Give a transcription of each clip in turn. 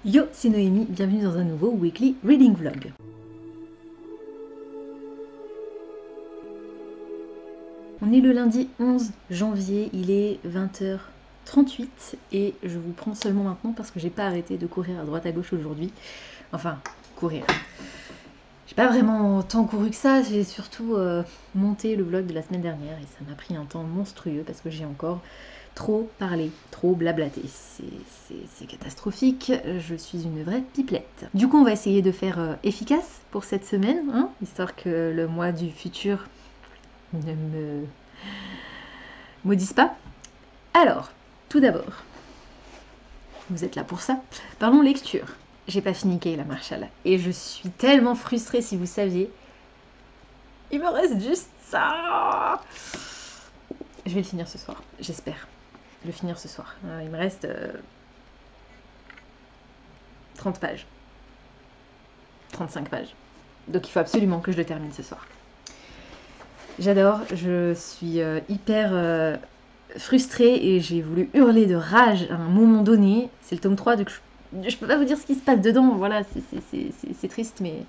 Yo, c'est Noémie, bienvenue dans un nouveau Weekly Reading Vlog. On est le lundi 11 janvier, il est 20h38 et je vous prends seulement maintenant parce que j'ai pas arrêté de courir à droite à gauche aujourd'hui. Enfin, courir. J'ai pas vraiment tant couru que ça, j'ai surtout monté le vlog de la semaine dernière et ça m'a pris un temps monstrueux parce que j'ai encore trop parlé, trop blablaté. C'est catastrophique, je suis une vraie pipelette. Du coup, on va essayer de faire efficace pour cette semaine, hein, histoire que le mois du futur ne me maudisse pas. Alors, tout d'abord, vous êtes là pour ça, parlons lecture. J'ai pas fini Kayla Marshall et je suis tellement frustrée, si vous saviez. Il me reste juste ça. Je vais le finir ce soir, j'espère. Le finir ce soir. Il me reste 30 pages. 35 pages. Donc il faut absolument que je le termine ce soir. J'adore, je suis hyper frustrée et j'ai voulu hurler de rage à un moment donné. C'est le tome 3, donc je peux pas vous dire ce qui se passe dedans. Voilà, c'est triste, mais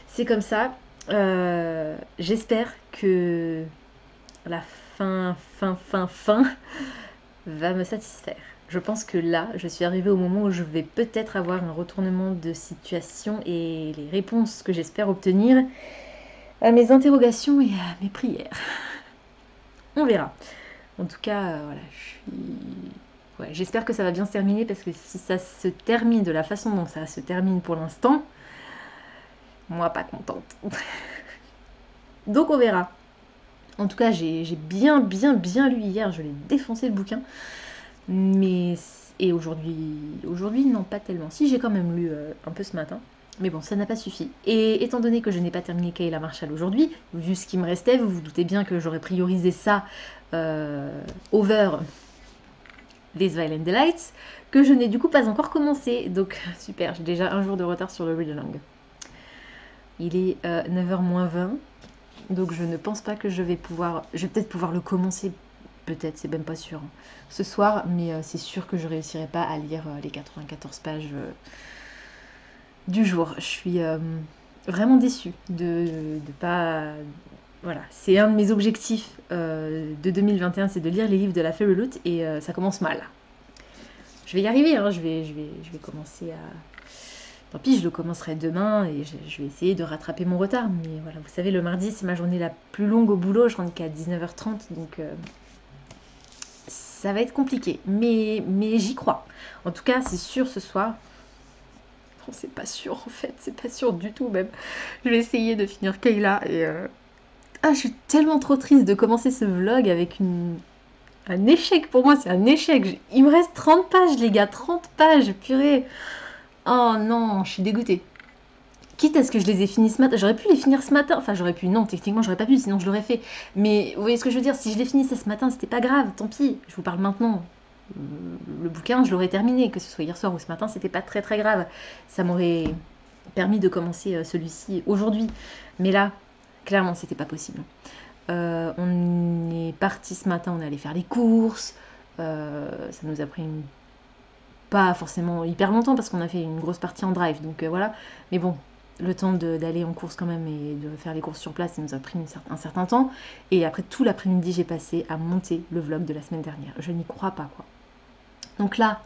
c'est comme ça. J'espère que la fin va me satisfaire. Je pense que là, je suis arrivée au moment où je vais peut-être avoir un retournement de situation et les réponses que j'espère obtenir à mes interrogations et à mes prières. On verra. En tout cas, voilà, j'espère que ça va bien se terminer parce que si ça se termine de la façon dont ça se termine pour l'instant, moi pas contente. Donc on verra. En tout cas, j'ai bien lu hier, je l'ai défoncé le bouquin. Mais et aujourd'hui non, pas tellement. Si, j'ai quand même lu un peu ce matin. Mais bon, ça n'a pas suffi. Et étant donné que je n'ai pas terminé Kayla Marshall aujourd'hui, vu ce qui me restait, vous vous doutez bien que j'aurais priorisé ça over This Violent Delights, que je n'ai du coup pas encore commencé. Donc super, j'ai déjà un jour de retard sur le read along. Il est 9h-20, donc je ne pense pas que je vais pouvoir... Je vais peut-être pouvoir le commencer, peut-être, c'est même pas sûr, hein, ce soir, mais c'est sûr que je réussirai pas à lire les 94 pages du jour. Je suis vraiment déçue de pas... Voilà, c'est un de mes objectifs de 2021, c'est de lire les livres de la Fairy Loot et ça commence mal. Je vais y arriver, hein, je vais commencer à... Tant pis, je le commencerai demain et je vais essayer de rattraper mon retard. Mais voilà, vous savez, le mardi, c'est ma journée la plus longue au boulot, je rentre qu'à 19h30, donc ça va être compliqué. Mais j'y crois. En tout cas, c'est sûr ce soir... Bon, c'est pas sûr en fait, c'est pas sûr du tout même. Je vais essayer de finir Kayla et... Ah, je suis tellement trop triste de commencer ce vlog avec un échec. Pour moi, c'est un échec. Il me reste 30 pages, les gars, 30 pages, purée. Oh non, je suis dégoûtée. Quitte à ce que je les ai finis ce matin. J'aurais pu les finir ce matin. Enfin, j'aurais pu, non, techniquement, j'aurais pas pu, sinon je l'aurais fait. Mais vous voyez ce que je veux dire? Si je les finissais ce matin, c'était pas grave, tant pis. Je vous parle maintenant. Le bouquin, je l'aurais terminé, que ce soit hier soir ou ce matin, c'était pas très très grave. Ça m'aurait permis de commencer celui-ci aujourd'hui. Mais là, clairement, c'était pas possible. On est parti ce matin, on est allé faire les courses. Ça nous a pris pas forcément hyper longtemps parce qu'on a fait une grosse partie en drive. Donc voilà. Mais bon, le temps d'aller en course quand même et de faire les courses sur place, ça nous a pris un certain temps. Et après, tout l'après-midi, j'ai passé à monter le vlog de la semaine dernière. Je n'y crois pas, quoi. Donc là,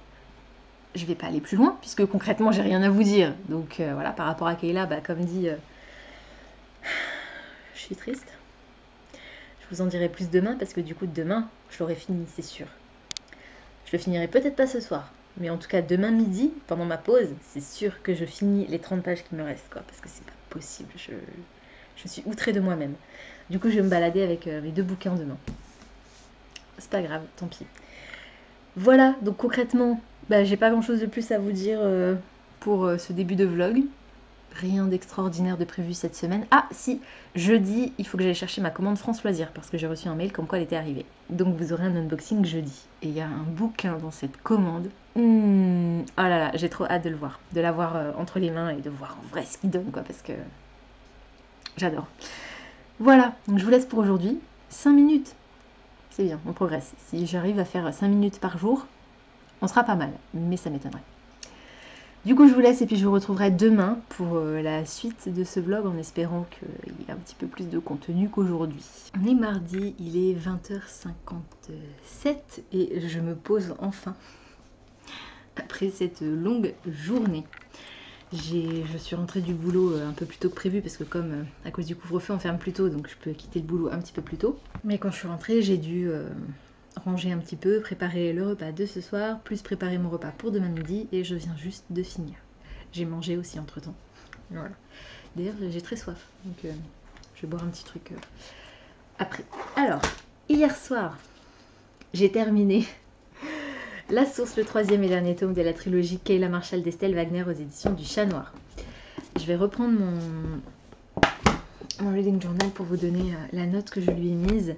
je vais pas aller plus loin puisque concrètement, j'ai rien à vous dire. Donc voilà, par rapport à Kayla, bah, comme dit... Je suis triste. Je vous en dirai plus demain parce que du coup demain je l'aurai fini, c'est sûr. Je le finirai peut-être pas ce soir, mais en tout cas demain midi, pendant ma pause, c'est sûr que je finis les 30 pages qui me restent, quoi, parce que c'est pas possible. Je suis outrée de moi-même. Du coup je vais me balader avec mes 2 bouquins demain. C'est pas grave, tant pis. Voilà, donc concrètement, bah, j'ai pas grand chose de plus à vous dire pour ce début de vlog. Rien d'extraordinaire de prévu cette semaine. Ah si, jeudi, il faut que j'aille chercher ma commande France Loisirs parce que j'ai reçu un mail comme quoi elle était arrivée. Donc vous aurez un unboxing jeudi. Et il y a un bouquin dans cette commande. Oh là là, j'ai trop hâte de le voir. De l'avoir entre les mains et de voir en vrai ce qu'il donne, quoi, parce que j'adore. Voilà, donc je vous laisse pour aujourd'hui. 5 minutes. C'est bien, on progresse. Si j'arrive à faire 5 minutes par jour, on sera pas mal. Mais ça m'étonnerait. Du coup je vous laisse et puis je vous retrouverai demain pour la suite de ce vlog en espérant qu'il y ait un petit peu plus de contenu qu'aujourd'hui. On est mardi, il est 20h57 et je me pose enfin après cette longue journée. Je suis rentrée du boulot un peu plus tôt que prévu parce que comme à cause du couvre-feu on ferme plus tôt, donc je peux quitter le boulot un petit peu plus tôt. Mais quand je suis rentrée j'ai dû ranger un petit peu, préparer le repas de ce soir, plus préparer mon repas pour demain midi et je viens juste de finir. J'ai mangé aussi entre temps. Voilà. D'ailleurs j'ai très soif, donc je vais boire un petit truc après. Alors, hier soir j'ai terminé La Source, le 3e et dernier tome de la trilogie Kayla Marshall d'Estelle Wagner aux éditions du Chat Noir. Je vais reprendre mon reading journal pour vous donner la note que je lui ai mise.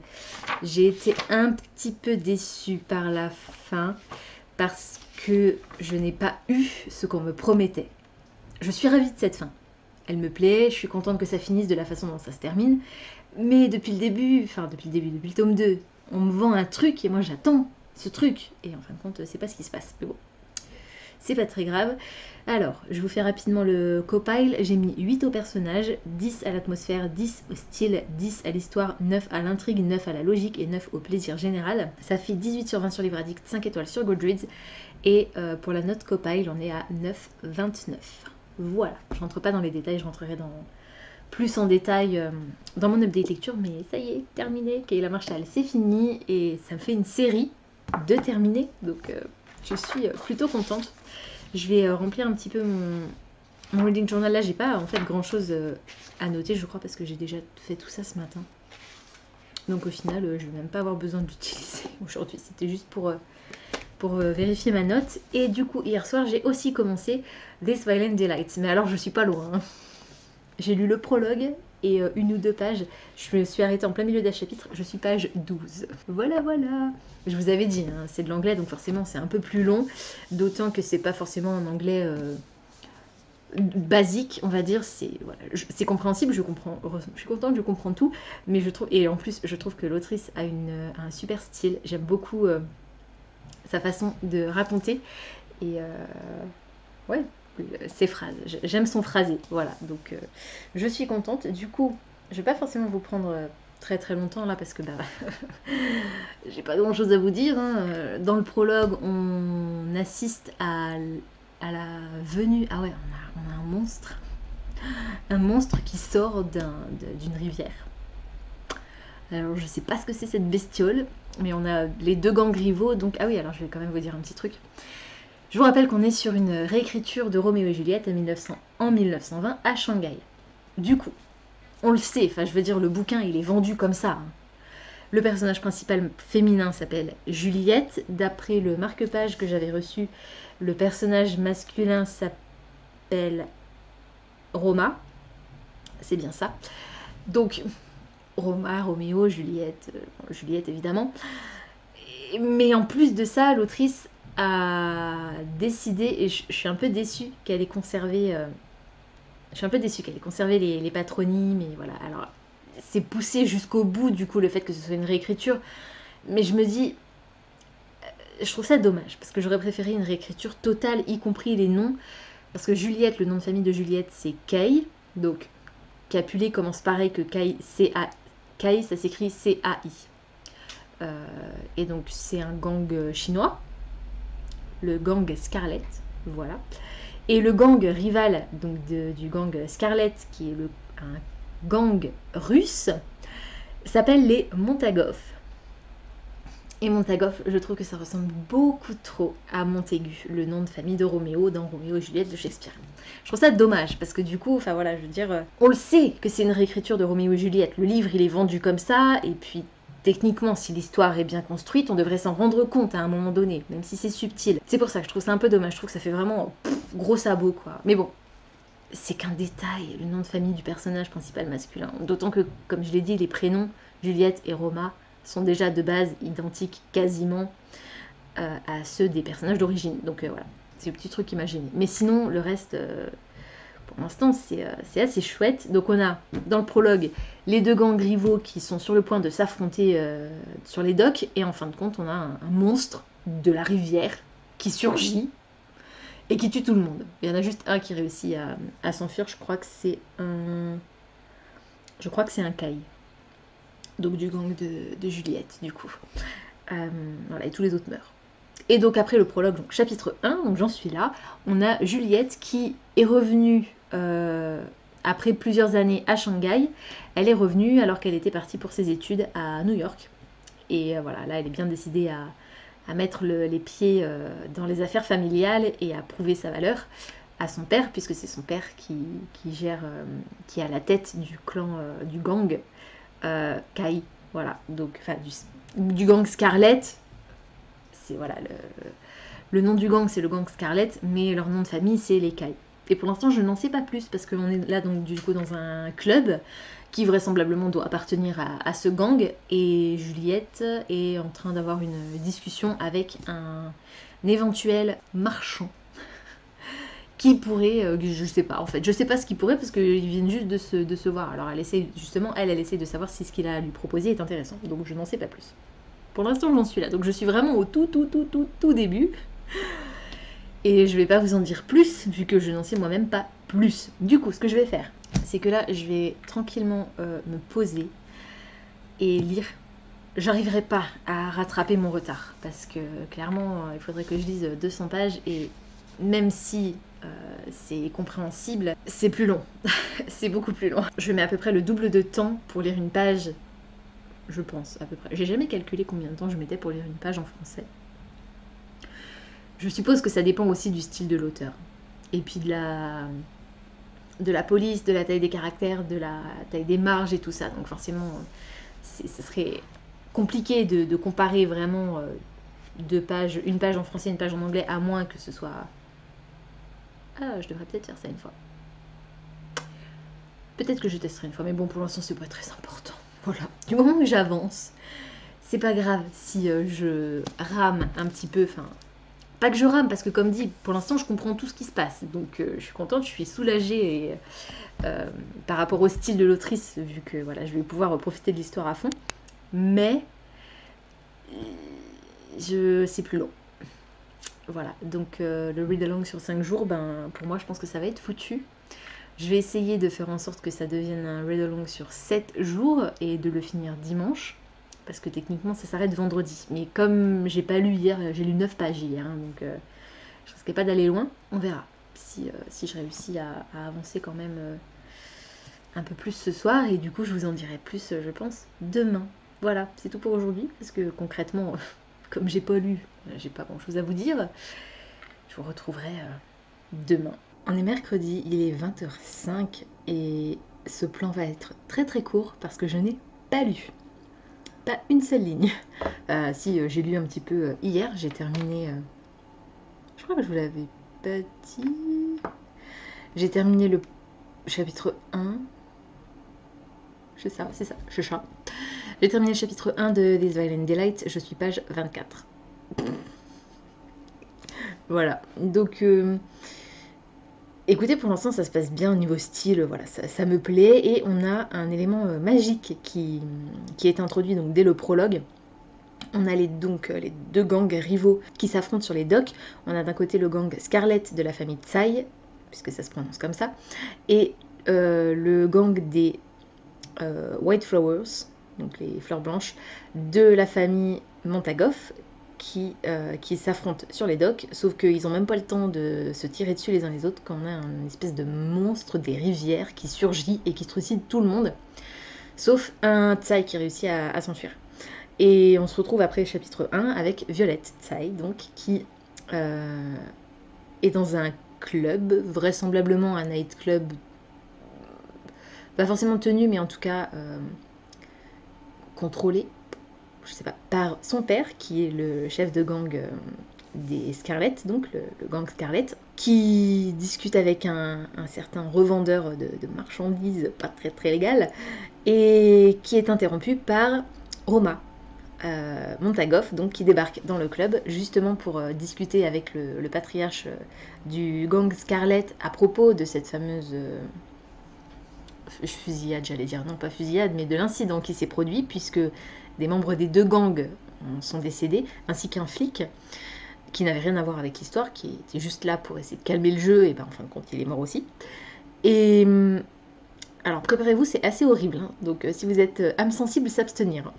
J'ai été un petit peu déçue par la fin parce que je n'ai pas eu ce qu'on me promettait. Je suis ravie de cette fin. Elle me plaît, je suis contente que ça finisse de la façon dont ça se termine. Mais depuis le début, depuis le tome 2, on me vend un truc et moi j'attends ce truc. Et en fin de compte, c'est pas ce qui se passe. Mais bon, c'est pas très grave. Alors, je vous fais rapidement le co-pile. J'ai mis 8 au personnage, 10 à l'atmosphère, 10 au style, 10 à l'histoire, 9 à l'intrigue, 9 à la logique et 9 au plaisir général. Ça fait 18 sur 20 sur Livradix, 5 étoiles sur Goodreads. Et pour la note co-pile, on est à 9,29. Voilà, je rentre pas dans les détails, je rentrerai plus en détail dans mon update lecture. Mais ça y est, terminé. Kayla Marshall, c'est fini. Et ça me fait une série de terminer. Donc je suis plutôt contente. Je vais remplir un petit peu mon reading journal. Là, j'ai pas en fait grand chose à noter, je crois, parce que j'ai déjà fait tout ça ce matin. Donc au final, je vais même pas avoir besoin d'utiliser aujourd'hui. C'était juste pour vérifier ma note. Et du coup, hier soir, j'ai aussi commencé This Violent Delight. Mais alors, je suis pas loin. Hein. J'ai lu le prologue et 1 ou 2 pages. Je me suis arrêtée en plein milieu d'un chapitre. Je suis page 12. Voilà, voilà. Je vous avais dit, hein, c'est de l'anglais, donc forcément c'est un peu plus long. D'autant que c'est pas forcément un anglais basique, on va dire. C'est voilà, c'est compréhensible, je comprends. Je suis contente, je comprends tout. Mais je trouve, et en plus, je trouve que l'autrice a un super style. J'aime beaucoup sa façon de raconter. Et ouais. Ses phrases, j'aime son phrasé, voilà, donc je suis contente. Du coup, je vais pas forcément vous prendre très très longtemps là parce que bah, j'ai pas grand chose à vous dire, hein. Dans le prologue, on assiste à la venue, ah ouais, on a un monstre qui sort d'une rivière. Alors je sais pas ce que c'est cette bestiole, mais on a les 2 gangs rivaux, donc ah oui, alors je vais quand même vous dire un petit truc. Je vous rappelle qu'on est sur une réécriture de Roméo et Juliette en 1920 à Shanghai. Du coup, on le sait, enfin je veux dire, le bouquin il est vendu comme ça. Hein. Le personnage principal féminin s'appelle Juliette. D'après le marque-page que j'avais reçu, le personnage masculin s'appelle Roma. C'est bien ça. Donc, Roma, Roméo, Juliette, Juliette évidemment. Mais en plus de ça, l'autrice a décidé, et je suis un peu déçue qu'elle ait conservé les patronymes, et voilà. Alors c'est poussé jusqu'au bout du coup le fait que ce soit une réécriture, mais je me dis, je trouve ça dommage parce que j'aurais préféré une réécriture totale, y compris les noms, parce que Juliette, le nom de famille de Juliette c'est Kay, donc Capulet commence pareil que Kay, Kay ça s'écrit C-A-I, et donc c'est un gang chinois, le gang Scarlet, voilà. Et le gang rival donc du gang Scarlet, qui est un gang russe, s'appelle les Montagov. Et Montagov, je trouve que ça ressemble beaucoup trop à Montaigu, le nom de famille de Roméo dans Roméo et Juliette de Shakespeare. Je trouve ça dommage, parce que du coup, enfin voilà, je veux dire, on le sait que c'est une réécriture de Roméo et Juliette. Le livre, il est vendu comme ça, et puis techniquement, si l'histoire est bien construite, on devrait s'en rendre compte à un moment donné, même si c'est subtil. C'est pour ça que je trouve ça un peu dommage, je trouve que ça fait vraiment gros sabot, quoi. Mais bon, c'est qu'un détail, le nom de famille du personnage principal masculin. D'autant que, comme je l'ai dit, les prénoms Juliette et Roma sont déjà de base identiques quasiment à ceux des personnages d'origine. Donc voilà, c'est le petit truc imaginé. Mais sinon, le reste... pour l'instant, c'est assez chouette. Donc on a, dans le prologue, les 2 gangs rivaux qui sont sur le point de s'affronter sur les docks. Et en fin de compte, on a un monstre de la rivière qui surgit et qui tue tout le monde. Il y en a juste un qui réussit à s'enfuir, je crois que c'est un Kai. Donc du gang de Juliette, du coup. Voilà, et tous les autres meurent. Et donc après le prologue, donc chapitre 1, donc j'en suis là, on a Juliette qui est revenue après plusieurs années à Shanghai. Elle est revenue alors qu'elle était partie pour ses études à New York. Et voilà, là elle est bien décidée à mettre les pieds dans les affaires familiales et à prouver sa valeur à son père, puisque c'est son père qui gère, qui est à la tête du clan, du gang Kai. Voilà, donc enfin du gang Scarlett. C'est voilà, le nom du gang c'est le gang Scarlett, mais leur nom de famille c'est les Kai. Et pour l'instant je n'en sais pas plus parce qu'on est là donc du coup dans un club qui vraisemblablement doit appartenir à ce gang, et Juliette est en train d'avoir une discussion avec un éventuel marchand qui pourrait, je sais pas en fait, je sais pas ce qu'il pourrait parce qu'ils viennent juste de se voir. Alors elle essaie justement, elle essaie de savoir si ce qu'il a à lui proposer est intéressant, donc je n'en sais pas plus. Pour l'instant j'en suis là, donc je suis vraiment au tout début. Et je vais pas vous en dire plus, vu que je n'en sais moi-même pas plus. Du coup, ce que je vais faire, c'est que là, je vais tranquillement me poser et lire. J'arriverai pas à rattraper mon retard, parce que clairement, il faudrait que je lise 200 pages, et même si c'est compréhensible, c'est plus long. C'est beaucoup plus long. Je mets à peu près le double de temps pour lire une page, je pense, à peu près. J'ai jamais calculé combien de temps je mettais pour lire une page en français. Je suppose que ça dépend aussi du style de l'auteur. Et puis de la police, de la taille des caractères, de la taille des marges et tout ça. Donc forcément, ce serait compliqué de comparer vraiment deux pages, une page en français et une page en anglais, à moins que ce soit... Ah, je devrais peut-être faire ça une fois. Peut-être que je testerai une fois, mais bon, pour l'instant, c'est pas très important. Voilà. Du moment que j'avance, c'est pas grave si je rame un petit peu, enfin... Pas que je rame, parce que comme dit, pour l'instant je comprends tout ce qui se passe. Donc je suis contente, je suis soulagée et, par rapport au style de l'autrice, vu que voilà, je vais pouvoir profiter de l'histoire à fond. Mais c'est plus long. Voilà, donc le read-along sur 5 jours, ben, pour moi je pense que ça va être foutu. Je vais essayer de faire en sorte que ça devienne un read-along sur 7 jours et de le finir dimanche. Parce que techniquement ça s'arrête vendredi. Mais comme j'ai pas lu hier, j'ai lu 9 pages hier, hein, donc je risquais pas d'aller loin. On verra si je réussis à avancer quand même un peu plus ce soir. Et du coup je vous en dirai plus, je pense, demain. Voilà, c'est tout pour aujourd'hui. Parce que concrètement, comme j'ai pas lu, j'ai pas grand chose à vous dire. Je vous retrouverai demain. On est mercredi, il est 20h05 et ce plan va être très très court parce que je n'ai pas lu. Pas une seule ligne. Si j'ai lu un petit peu hier, j'ai terminé. Je crois que je vous l'avais pas dit. J'ai terminé le chapitre 1. C'est ça, c'est ça. J'ai terminé le chapitre 1 de This Violent Delight. Je suis page 24. Voilà. Donc, écoutez, pour l'instant, ça se passe bien au niveau style. Voilà, ça me plaît. Et on a un élément magique qui est introduit donc dès le prologue. On a donc les deux gangs rivaux qui s'affrontent sur les docks. On a d'un côté le gang Scarlett de la famille Tsai, puisque ça se prononce comme ça, et le gang des White Flowers, donc les fleurs blanches, de la famille Montagoff, qui s'affrontent sur les docks, sauf qu'ils n'ont même pas le temps de se tirer dessus les uns les autres quand on a une espèce de monstre des rivières qui surgit et qui trucide tout le monde, sauf un Tsai qui réussit à s'enfuir. Et on se retrouve après chapitre 1 avec Violette Tsai, donc, qui est dans un club, vraisemblablement un nightclub, pas forcément tenu, mais en tout cas contrôlé, je sais pas, par son père, qui est le chef de gang des Scarlett, donc le gang Scarlett, qui discute avec un certain revendeur de marchandises pas très très légal, et qui est interrompu par Roma, Montagoff, donc, qui débarque dans le club justement pour discuter avec le patriarche du gang Scarlett à propos de cette fameuse fusillade, j'allais dire, non pas fusillade, mais de l'incident qui s'est produit puisque des membres des deux gangs sont décédés, ainsi qu'un flic. qui n'avait rien à voir avec l'histoire, qui était juste là pour essayer de calmer le jeu, et ben en fin de compte il est mort aussi. Et alors préparez-vous, c'est assez horrible, hein. Donc si vous êtes âme sensible, s'abstenir.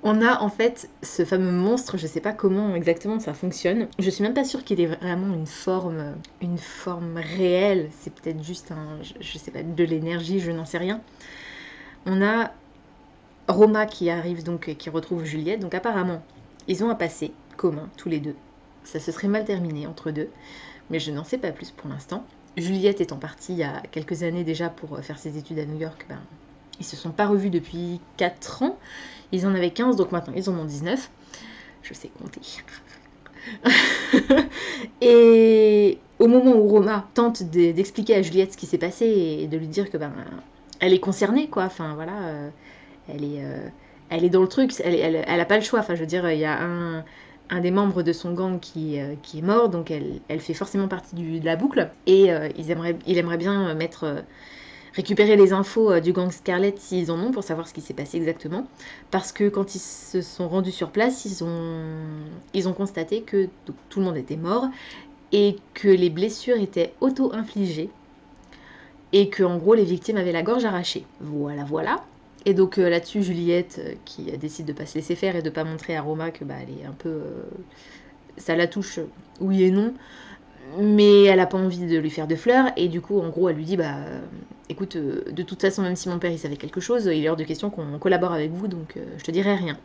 On a en fait ce fameux monstre, je sais pas comment exactement ça fonctionne. Je suis même pas sûre qu'il ait vraiment une forme réelle. C'est peut-être juste je sais pas, de l'énergie, je n'en sais rien. On a Roma qui arrive donc, qui retrouve Juliette. Donc apparemment, ils ont un passé commun tous les deux. Ça se serait mal terminé entre deux, mais je n'en sais pas plus pour l'instant. Juliette étant partie il y a quelques années déjà pour faire ses études à New York, ben, ils se sont pas revus depuis 4 ans. Ils en avaient 15, donc maintenant ils en ont 19. Je sais compter. Et au moment où Roma tente d'expliquer à Juliette ce qui s'est passé et de lui dire que ben elle est concernée, quoi. Enfin voilà, elle est dans le truc, elle a pas le choix. Enfin je veux dire, il y a un des membres de son gang qui est mort, donc elle fait forcément partie de la boucle. Et il aimerait bien récupérer les infos du gang Scarlet s'ils en ont, pour savoir ce qui s'est passé exactement. Parce que quand ils se sont rendus sur place, ils ont constaté que tout le monde était mort et que les blessures étaient auto-infligées et que en gros les victimes avaient la gorge arrachée. Voilà, voilà. Et donc là-dessus, Juliette, qui décide de pas se laisser faire et de pas montrer à Roma que bah, elle est un peu... ça la touche, oui et non, mais elle a pas envie de lui faire de fleurs, et du coup, en gros, elle lui dit, bah, écoute, de toute façon, même si mon père, il savait quelque chose, il est hors de question qu'on collabore avec vous, donc je te dirai rien.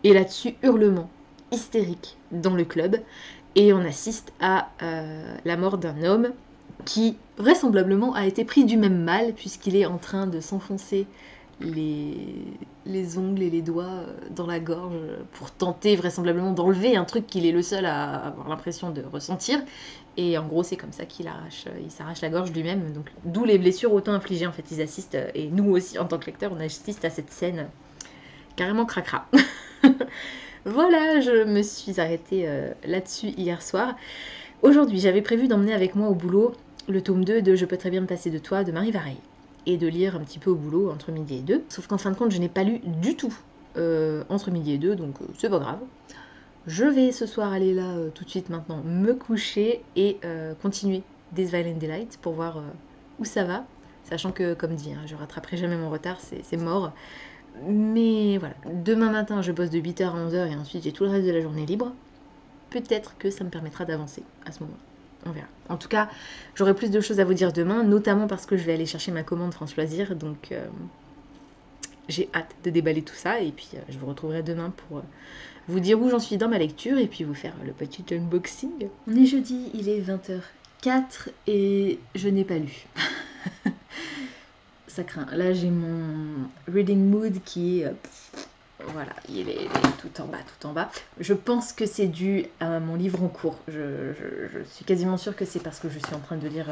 Et là-dessus, hurlement hystérique dans le club, et on assiste à la mort d'un homme qui, vraisemblablement, a été pris du même mal, puisqu'il est en train de s'enfoncer les ongles et les doigts dans la gorge pour tenter vraisemblablement d'enlever un truc qu'il est le seul à avoir l'impression de ressentir. Et en gros, c'est comme ça qu'il s'arrache la gorge lui-même. Donc, d'où les blessures auto-infligées. En fait, ils assistent, et nous aussi, en tant que lecteurs, on assiste à cette scène carrément cracra. Voilà, je me suis arrêtée là-dessus hier soir. Aujourd'hui, j'avais prévu d'emmener avec moi au boulot le tome 2 de Je peux très bien me passer de toi de Marie Vareille, et de lire un petit peu au boulot entre midi et 2. Sauf qu'en fin de compte, je n'ai pas lu du tout entre midi et 2, donc c'est pas grave. Je vais ce soir aller là tout de suite maintenant me coucher et continuer This Violent Delight pour voir où ça va. Sachant que, comme dit, hein, je rattraperai jamais mon retard, c'est mort. Mais voilà, demain matin je bosse de 8h à 11h et ensuite j'ai tout le reste de la journée libre. Peut-être que ça me permettra d'avancer à ce moment. On verra. En tout cas, j'aurai plus de choses à vous dire demain, notamment parce que je vais aller chercher ma commande France Loisirs, donc j'ai hâte de déballer tout ça, et puis je vous retrouverai demain pour vous dire où j'en suis dans ma lecture, et puis vous faire le petit unboxing. On est jeudi, il est 20h04, et je n'ai pas lu. Ça craint. Là, j'ai mon reading mood qui est... voilà, il est tout en bas, tout en bas. Je pense que c'est dû à mon livre en cours. Je suis quasiment sûre que c'est parce que je suis en train de lire...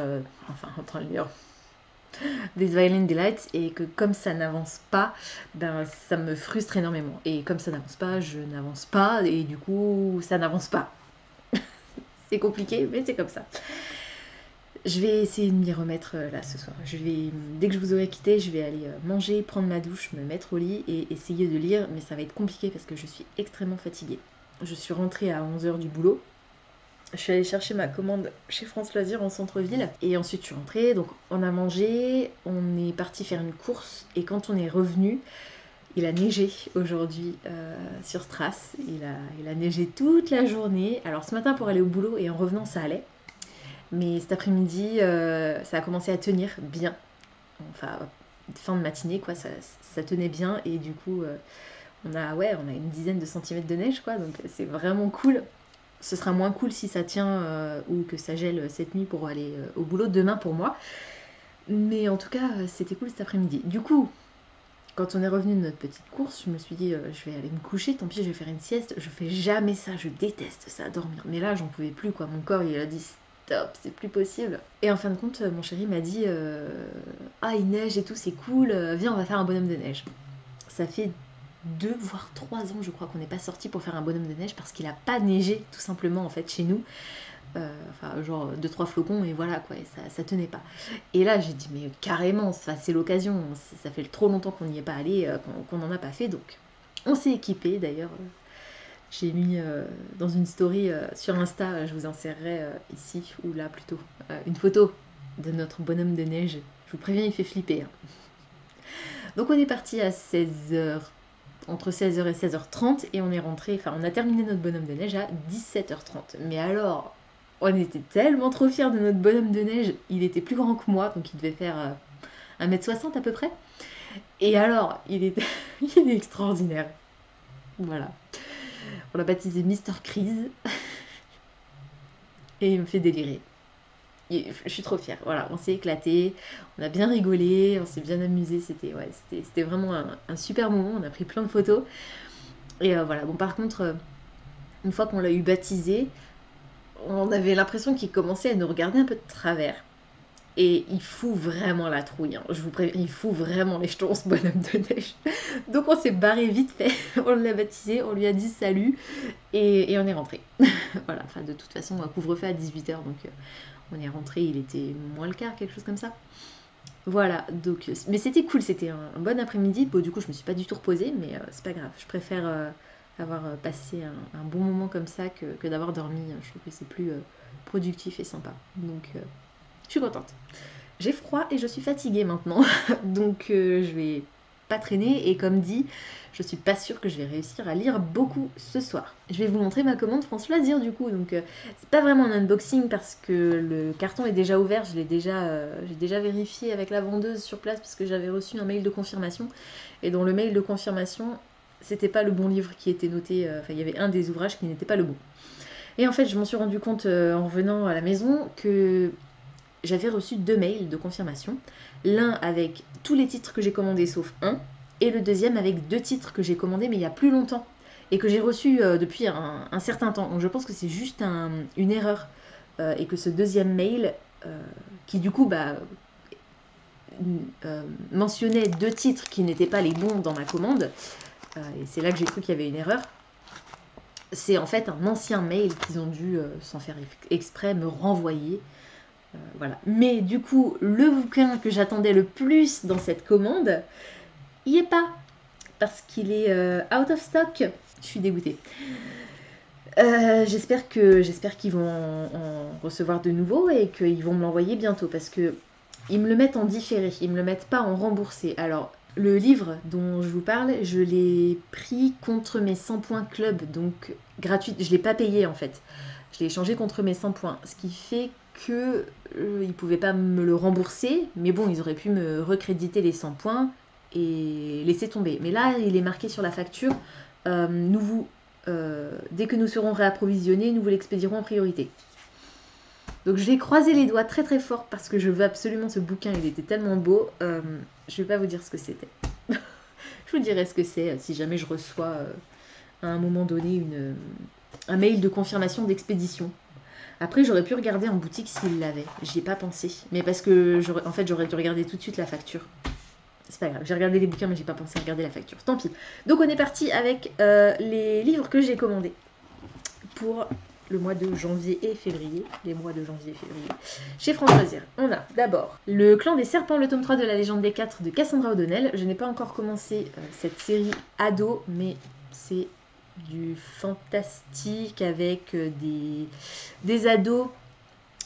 This Violent Delight, et que comme ça n'avance pas, ben ça me frustre énormément. Et comme ça n'avance pas, je n'avance pas, et du coup, ça n'avance pas. C'est compliqué, mais c'est comme ça. Je vais essayer de m'y remettre là ce soir. Dès que je vous aurai quitté, je vais aller manger, prendre ma douche, me mettre au lit et essayer de lire, mais ça va être compliqué parce que je suis extrêmement fatiguée. Je suis rentrée à 11h du boulot. Je suis allée chercher ma commande chez France Loisirs en centre-ville, et ensuite je suis rentrée, donc on a mangé, on est parti faire une course, et quand on est revenu, il a neigé aujourd'hui sur Strasse. Il a neigé toute la journée. Alors ce matin pour aller au boulot et en revenant ça allait. Mais cet après-midi, ça a commencé à tenir bien. Enfin, fin de matinée, quoi, ça tenait bien. Et du coup, on a une dizaine de centimètres de neige, quoi. Donc c'est vraiment cool. Ce sera moins cool si ça tient ou que ça gèle cette nuit pour aller au boulot demain pour moi. Mais en tout cas, c'était cool cet après-midi. Du coup, quand on est revenu de notre petite course, je me suis dit, je vais aller me coucher, tant pis, je vais faire une sieste. Je fais jamais ça, je déteste ça, dormir. Mais là, j'en pouvais plus, quoi. Mon corps, il a dit... Stop, c'est plus possible. Et en fin de compte, mon chéri m'a dit ah, il neige et tout, c'est cool, viens, on va faire un bonhomme de neige. Ça fait 2 voire 3 ans, je crois, qu'on n'est pas sorti pour faire un bonhomme de neige parce qu'il a pas neigé, tout simplement, en fait, chez nous. Enfin, genre 2-3 flocons et voilà, quoi, et ça tenait pas. Et là, j'ai dit, mais carrément, c'est l'occasion, ça fait trop longtemps qu'on n'y est pas allé, qu'on n'en a pas fait, donc on s'est équipé d'ailleurs. J'ai mis dans une story sur Insta, je vous insérerai ici, ou là plutôt, une photo de notre bonhomme de neige. Je vous préviens, il fait flipper. Hein. Donc on est parti à 16h, entre 16h et 16h30, et on est rentré, enfin on a terminé notre bonhomme de neige à 17h30. Mais alors, on était tellement trop fiers de notre bonhomme de neige, il était plus grand que moi, donc il devait faire 1m60 à peu près. Et alors, il est extraordinaire. Voilà. On l'a baptisé Mister Crise. Et il me fait délirer. Et je suis trop fière. Voilà, on s'est éclaté, on a bien rigolé, on s'est bien amusé. C'était vraiment un super moment. On a pris plein de photos. Et voilà, bon, par contre, une fois qu'on l'a eu baptisé, on avait l'impression qu'il commençait à nous regarder un peu de travers. Et il fout vraiment la trouille, hein. Je vous préviens, il fout vraiment les jetons, ce bonhomme de neige. Donc on s'est barré vite fait, on l'a baptisé, on lui a dit salut, et on est rentré. Voilà, enfin de toute façon, on a couvre-feu à 18h, donc on est rentré, il était moins le quart, quelque chose comme ça. Voilà, donc, mais c'était cool, c'était un bon après-midi. Bon, du coup, je me suis pas du tout reposée, mais c'est pas grave. Je préfère avoir passé un bon moment comme ça que d'avoir dormi. Je trouve que c'est plus productif et sympa. Donc, je suis contente. J'ai froid et je suis fatiguée maintenant, donc je vais pas traîner. Et comme dit, je suis pas sûre que je vais réussir à lire beaucoup ce soir. Je vais vous montrer ma commande France Loisirs du coup. Donc c'est pas vraiment un unboxing parce que le carton est déjà ouvert. J'ai déjà vérifié avec la vendeuse sur place parce que j'avais reçu un mail de confirmation. Et dans le mail de confirmation, c'était pas le bon livre qui était noté. Enfin, il y avait un des ouvrages qui n'était pas le bon. Et en fait, je m'en suis rendu compte en revenant à la maison que j'avais reçu 2 mails de confirmation. L'un avec tous les titres que j'ai commandés sauf un, et le deuxième avec 2 titres que j'ai commandés mais il y a plus longtemps et que j'ai reçus depuis un certain temps. Donc je pense que c'est juste une erreur et que ce deuxième mail qui du coup mentionnait 2 titres qui n'étaient pas les bons dans ma commande, et c'est là que j'ai cru qu'il y avait une erreur. C'est en fait un ancien mail qu'ils ont dû, sans faire exprès, me renvoyer. Voilà. Mais du coup, le bouquin que j'attendais le plus dans cette commande, il n'y est pas. Parce qu'il est out of stock. Je suis dégoûtée. J'espère qu'ils vont en recevoir de nouveau et qu'ils vont me l'envoyer bientôt. Parce que ils me le mettent en différé. Ils me le mettent pas en remboursé. Alors, le livre dont je vous parle, je l'ai pris contre mes 100 points club. Donc, gratuit. Je ne l'ai pas payé en fait. Je l'ai échangé contre mes 100 points. Ce qui fait qu'ils ne pouvaient pas me le rembourser, mais bon, ils auraient pu me recréditer les 100 points et laisser tomber. Mais là, il est marqué sur la facture, dès que nous serons réapprovisionnés, nous vous l'expédierons en priorité. Donc je vais croiser les doigts très très fort parce que je veux absolument ce bouquin, il était tellement beau. Je ne vais pas vous dire ce que c'était. Je vous dirai ce que c'est si jamais je reçois à un moment donné un mail de confirmation d'expédition. Après, j'aurais pu regarder en boutique s'il l'avait. J'y ai pas pensé. Mais parce que j'aurais dû regarder tout de suite la facture. C'est pas grave. J'ai regardé les bouquins, mais j'ai pas pensé à regarder la facture. Tant pis. Donc, on est parti avec les livres que j'ai commandés pour le mois de janvier et février. Les mois de janvier et février. Chez France Loisirs, on a d'abord Le Clan des Serpents, le tome 3 de la légende des 4 de Cassandra O'Donnell. Je n'ai pas encore commencé cette série ado, mais c'est du fantastique avec des ados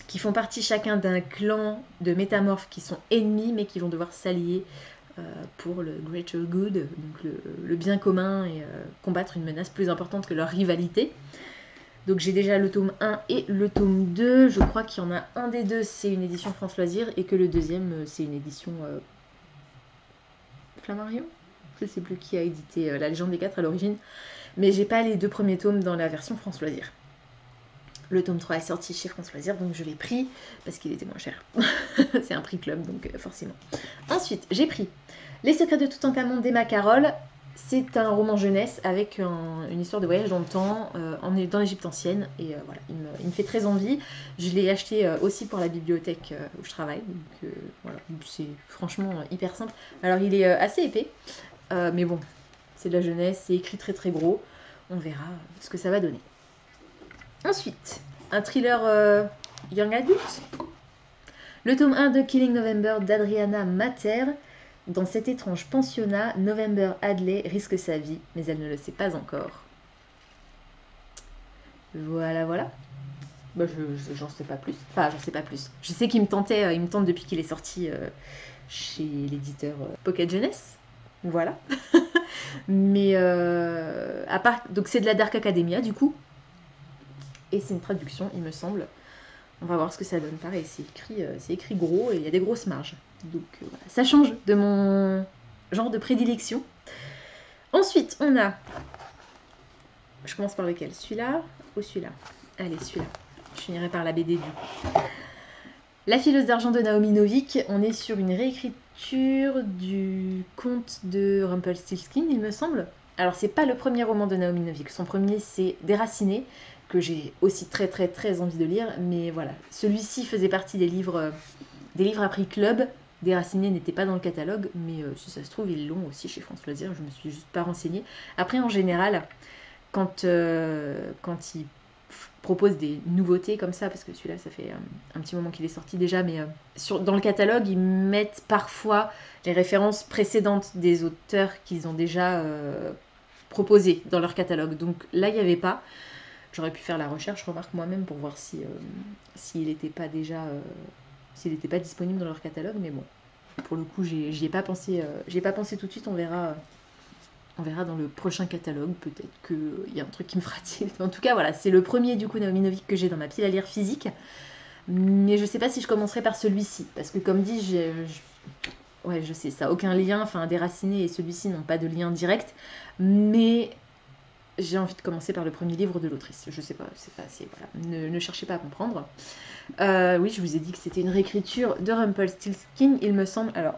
qui font partie chacun d'un clan de métamorphes qui sont ennemis mais qui vont devoir s'allier pour le greater good, donc le bien commun et combattre une menace plus importante que leur rivalité. Donc j'ai déjà le tome 1 et le tome 2. Je crois qu'il y en a un des deux, c'est une édition France Loisirs et que le deuxième, c'est une édition Flammarion. Je ne sais plus qui a édité La Légende des 4 à l'origine. Mais j'ai pas les 2 premiers tomes dans la version France Loisirs. Le tome 3 est sorti chez France Loisirs, donc je l'ai pris parce qu'il était moins cher. C'est un prix club, donc forcément. Ensuite, j'ai pris Les Secrets de Toutankhamon d'Emma Carroll. C'est un roman jeunesse avec une histoire de voyage dans le temps dans l'Égypte ancienne. Et voilà, il me fait très envie. Je l'ai acheté aussi pour la bibliothèque où je travaille. Donc voilà, c'est franchement hyper simple. Alors il est assez épais, mais bon, c'est de la jeunesse, c'est écrit très très gros. On verra ce que ça va donner. Ensuite, un thriller young adult. Le tome 1 de Killing November d'Adriana Mater. Dans cet étrange pensionnat, November Hadley risque sa vie, mais elle ne le sait pas encore. Voilà, voilà. Bah, j'en sais pas plus. Enfin, j'en sais pas plus. Je sais qu'il me tentait, il me tente depuis qu'il est sorti chez l'éditeur Pocket Jeunesse. Voilà. Mais à part. Donc, c'est de la Dark Academia, du coup. Et c'est une traduction, il me semble. On va voir ce que ça donne. Pareil, c'est écrit gros et il y a des grosses marges. Donc, voilà. Ça change de mon genre de prédilection. Ensuite, on a. Je commence par lequel? Celui-là ou celui-là? Allez, celui-là. Je finirai par la BD du coup. La fileuse d'argent de Naomi Novik. On est sur une réécriture du conte de Rumpelstiltskin, il me semble. Alors, c'est pas le premier roman de Naomi Novik. Son premier, c'est Déraciné, que j'ai aussi très très très envie de lire. Mais voilà, celui-ci faisait partie des livres à prix club. Déraciné n'était pas dans le catalogue, mais si ça se trouve, ils l'ont aussi chez France Loisirs. Je me suis juste pas renseignée. Après, en général, quand ils proposent des nouveautés comme ça, parce que celui-là, ça fait un petit moment qu'il est sorti déjà, mais dans le catalogue, ils mettent parfois les références précédentes des auteurs qu'ils ont déjà proposés dans leur catalogue. Donc là, il n'y avait pas. J'aurais pu faire la recherche, remarque moi-même, pour voir s'il n'était pas déjà... s'il n'était pas disponible dans leur catalogue, mais bon, pour le coup, j'y ai pas pensé tout de suite, on verra dans le prochain catalogue, peut-être qu'il y a un truc qui me fera tilt. En tout cas, voilà, c'est le premier du coup Naomi Novik que j'ai dans ma pile à lire physique. Mais je sais pas si je commencerai par celui-ci, parce que comme dit, ouais, je sais, ça n'a aucun lien, enfin, Déraciné et celui-ci n'ont pas de lien direct, mais j'ai envie de commencer par le premier livre de l'autrice. Je sais pas, c'est pas assez, voilà, ne cherchez pas à comprendre. Oui, je vous ai dit que c'était une réécriture de Rumpelstiltskin, il me semble. Alors,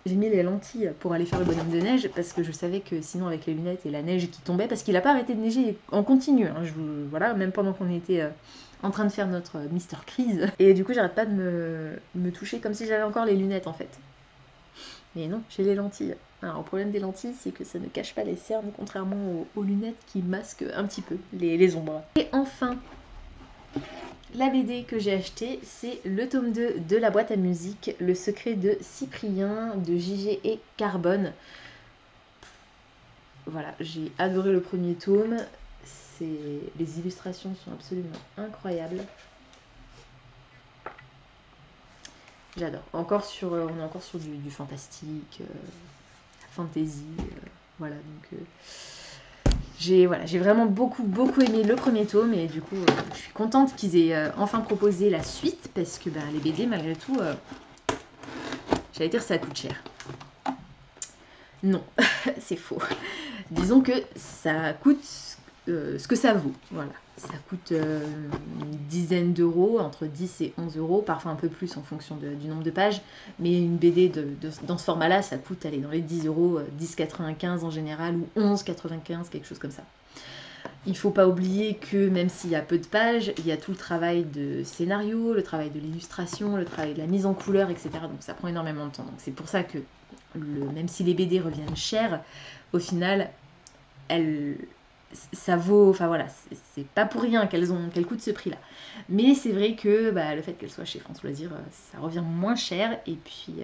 j'ai mis les lentilles pour aller faire le bonhomme de neige parce que je savais que sinon avec les lunettes et la neige qui tombait, parce qu'il n'a pas arrêté de neiger en continu, hein, voilà, même pendant qu'on était en train de faire notre Mister Crise. Et du coup j'arrête pas de me toucher comme si j'avais encore les lunettes en fait. Mais non, j'ai les lentilles. Alors le problème des lentilles, c'est que ça ne cache pas les cernes, contrairement aux lunettes qui masquent un petit peu les ombres. Et enfin, la BD que j'ai achetée, c'est le tome 2 de la boîte à musique, Le secret de Cyprien, de JG et Carbone. Voilà, j'ai adoré le premier tome. Les illustrations sont absolument incroyables. J'adore. On est encore sur du fantastique, fantasy. Voilà, donc... J'ai vraiment beaucoup aimé le premier tome et du coup je suis contente qu'ils aient enfin proposé la suite parce que les BD malgré tout, j'allais dire ça coûte cher. Non, c'est faux. Disons que ça coûte ce que ça vaut. Voilà. Ça coûte une dizaine d'euros, entre 10 et 11 euros, parfois un peu plus en fonction du nombre de pages. Mais une BD dans ce format-là, ça coûte dans les 10 euros, 10,95 en général, ou 11,95, quelque chose comme ça. Il ne faut pas oublier que même s'il y a peu de pages, il y a tout le travail de scénario, le travail de l'illustration, le travail de la mise en couleur, etc. Donc ça prend énormément de temps. Donc c'est pour ça que même si les BD reviennent chères, au final, ça vaut, enfin voilà, c'est pas pour rien qu'elles coûtent ce prix-là. Mais c'est vrai que le fait qu'elles soient chez France Loisirs, ça revient moins cher et puis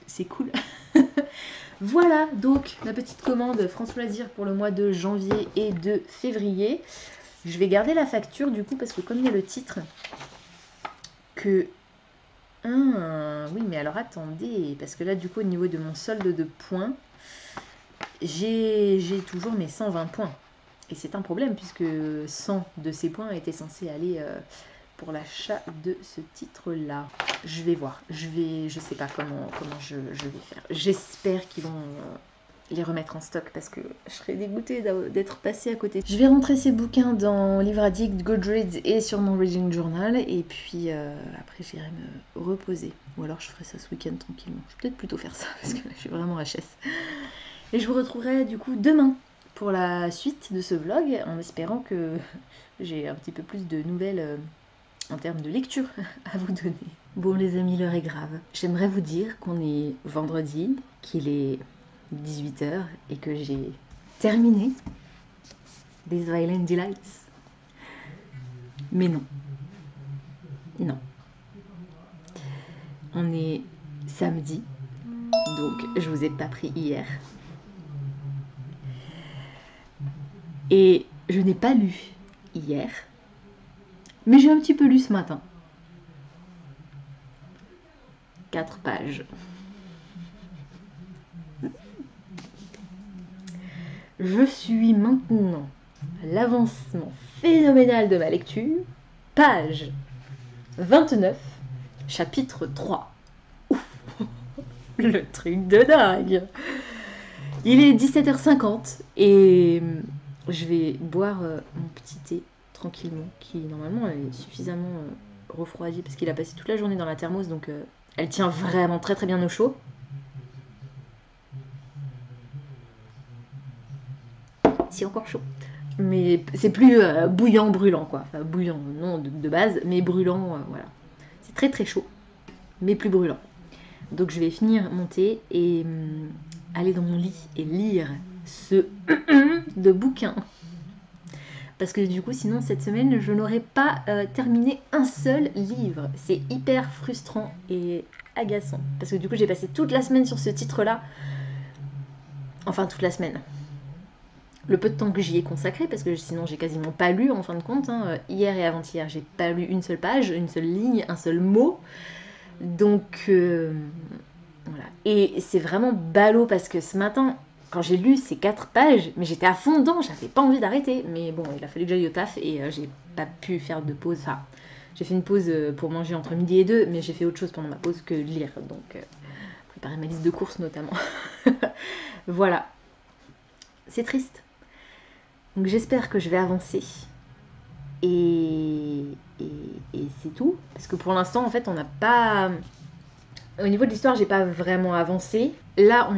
c'est cool. Voilà donc ma petite commande France Loisirs pour le mois de janvier et de février. Je vais garder la facture du coup parce que comme il y a le titre que... oui mais alors attendez, parce que là du coup au niveau de mon solde de points, j'ai toujours mes 120 points. Et c'est un problème puisque 100 de ces points étaient censés aller pour l'achat de ce titre-là. Je vais voir. Je sais pas comment je vais faire. J'espère qu'ils vont les remettre en stock parce que je serais dégoûtée d'être passée à côté. Je vais rentrer ces bouquins dans Livre Addict, Goodreads et sur mon Reading Journal. Et puis après, j'irai me reposer. Ou alors je ferai ça ce week-end tranquillement. Je vais peut-être plutôt faire ça parce que là, je suis vraiment HS. Et je vous retrouverai du coup demain pour la suite de ce vlog, en espérant que j'ai un petit peu plus de nouvelles en termes de lecture à vous donner. Bon les amis, l'heure est grave. J'aimerais vous dire qu'on est vendredi, qu'il est 18h et que j'ai terminé These Violent Delights. Mais non. Non. On est samedi, donc je vous ai pas pris hier. Et je n'ai pas lu hier, mais j'ai un petit peu lu ce matin. 4 pages. Je suis maintenant à l'avancement phénoménal de ma lecture, page 29, chapitre 3. Ouf, le truc de dingue. Il est 17h50 et je vais boire mon petit thé tranquillement, qui normalement est suffisamment refroidi parce qu'il a passé toute la journée dans la thermos, donc elle tient vraiment très très bien au chaud. C'est encore chaud. Mais c'est plus bouillant, brûlant quoi. Enfin bouillant, non de base, mais brûlant, voilà. C'est très très chaud, mais plus brûlant. Donc je vais finir mon thé et aller dans mon lit et lire ce de bouquin. Parce que du coup, sinon cette semaine, je n'aurais pas terminé un seul livre. C'est hyper frustrant et agaçant. Parce que du coup, j'ai passé toute la semaine sur ce titre-là. Enfin, toute la semaine. Le peu de temps que j'y ai consacré, parce que sinon j'ai quasiment pas lu en fin de compte. Hein. Hier et avant-hier, j'ai pas lu une seule page, une seule ligne, un seul mot. Donc, voilà. Et c'est vraiment ballot parce que ce matin, quand j'ai lu ces 4 pages, mais j'étais à fond dedans, j'avais pas envie d'arrêter. Mais bon, il a fallu que j'aille au taf et j'ai pas pu faire de pause. Enfin, j'ai fait une pause pour manger entre midi et 2, mais j'ai fait autre chose pendant ma pause que lire. Donc, préparer ma liste de courses notamment. Voilà. C'est triste. Donc j'espère que je vais avancer. Et c'est tout. Parce que pour l'instant, en fait, on n'a pas... Au niveau de l'histoire, j'ai pas vraiment avancé. Là,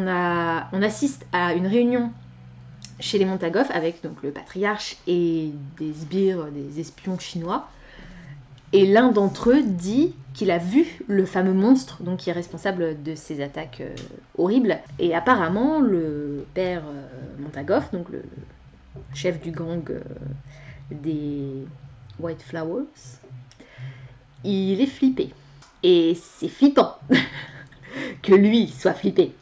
on assiste à une réunion chez les Montagoff avec donc, le patriarche et des sbires, des espions chinois. Et l'un d'entre eux dit qu'il a vu le fameux monstre donc, qui est responsable de ces attaques horribles. Et apparemment, le père Montagoff, donc le chef du gang des White Flowers, il est flippé. Et c'est flippant que lui soit flippé.